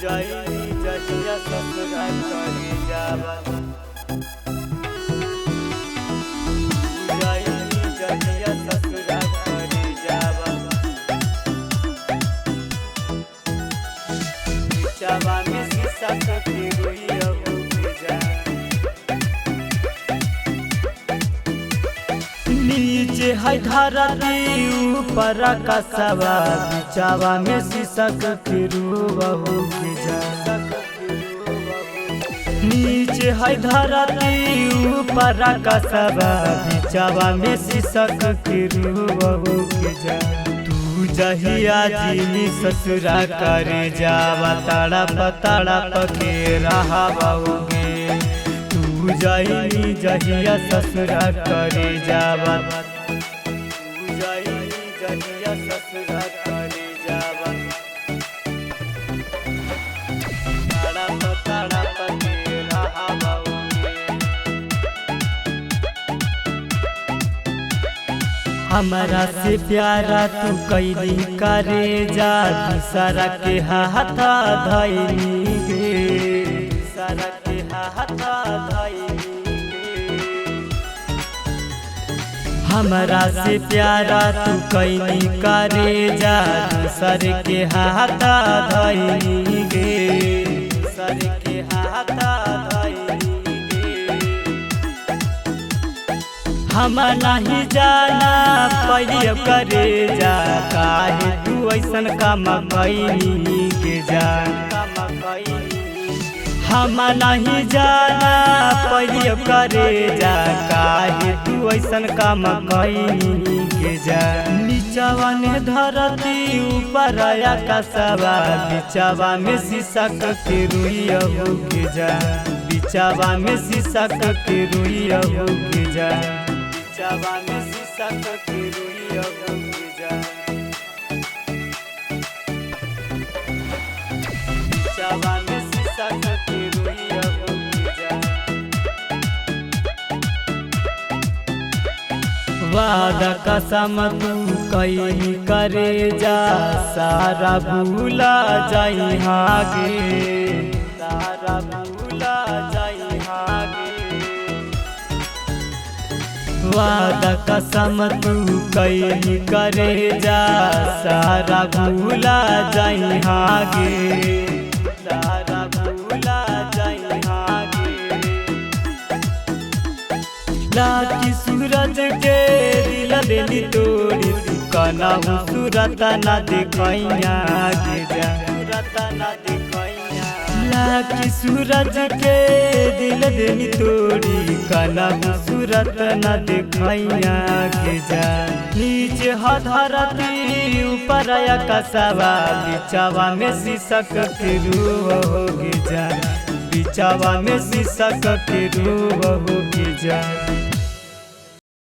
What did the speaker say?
जाई जहिया ससुरा करे जावा जाई जहिया ससुरा करे जावा बिचावा में शीशा के रोइया हो जा नीचे है धरती ऊपर कसवा बिचावा में शीशा के रूबहू जा नीचे है धरती ऊपर कसवा बिचावा में शीशा के रूबहू जा तू जहिया जी ससुरा करे जावा तड़प के रहा बहुगे तू जाई जहिया ससुरा करे जावा तू जाई जहिया ससुरा करे जावा तड़प के रहा बहुगे हमारा से प्यारा तू कैली करे जा दूसरा के हाथ धइली गे दूसरा के हाथ धइली हमारा से प्यारा तू कैली करे जा दूसर के हाथ धइली गे दूसर के हाथ धइली गे हम नहीं जाना पहले करे जा काहे तू ऐसन काम कैली के जा हम नहीं जाना पहले करे जा काहे तू ऐसन काम कैली के जा नीचवा ने धरती ऊपर आकाशवा बिचवा में शीशा के रोइया हो के जा बिचवा में शीशा के रोइया हो के जा बिचवा में शीशा के रोइया हो के जा बिचवा में शीशा के रोइया हो के जा वादा कसम तू कैली करे जा सारा भूला जाई हागे सारा भूला जाई हागे वादा कसम तू कैली करे जा सारा भूला जाई हागे सारा भूला जाई हागे लाकी सूरज के दिल देली तोड़ी तू कनाहू सूरत ना देखैया के जा सूरत ना देखैया लाकी सूरज के दिल देली तोड़ी कनाहू सूरत ना देखैया के जा नीचे ह धरती ऊपर आकाशवा बिचवा में शीशा के रूह हो जा बिचवा में शीशा के रूह हो जा।